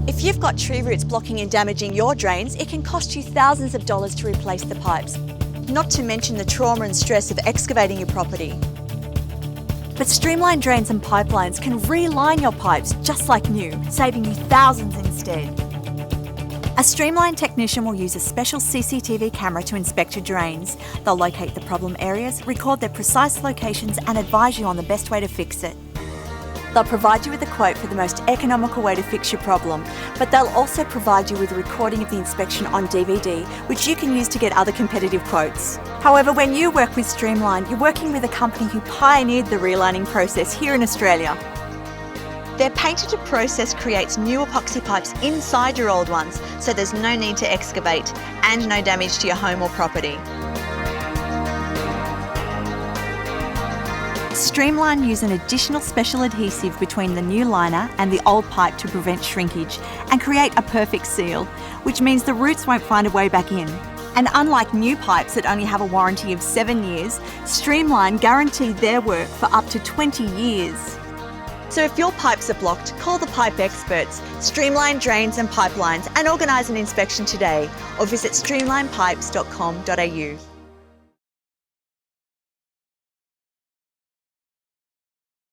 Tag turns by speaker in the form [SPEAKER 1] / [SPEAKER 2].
[SPEAKER 1] If you've got tree roots blocking and damaging your drains, it can cost you thousands of dollars to replace the pipes, not to mention the trauma and stress of excavating your property. But Streamline Drains and Pipelines can reline your pipes just like new, saving you thousands instead. A Streamline technician will use a special CCTV camera to inspect your drains. They'll locate the problem areas, record their precise locations and advise you on the best way to fix it. They'll provide you with a quote for the most economical way to fix your problem, but they'll also provide you with a recording of the inspection on DVD, which you can use to get other competitive quotes. However, when you work with Streamline, you're working with a company who pioneered the relining process here in Australia. Their patented process creates new epoxy pipes inside your old ones, so there's no need to excavate and no damage to your home or property. Streamline use an additional special adhesive between the new liner and the old pipe to prevent shrinkage and create a perfect seal, which means the roots won't find a way back in. And unlike new pipes that only have a warranty of 7 years, Streamline guarantee their work for up to 20 years. So if your pipes are blocked, call the pipe experts, Streamline Drains and Pipelines, and organise an inspection today, or visit streamlinepipes.com.au.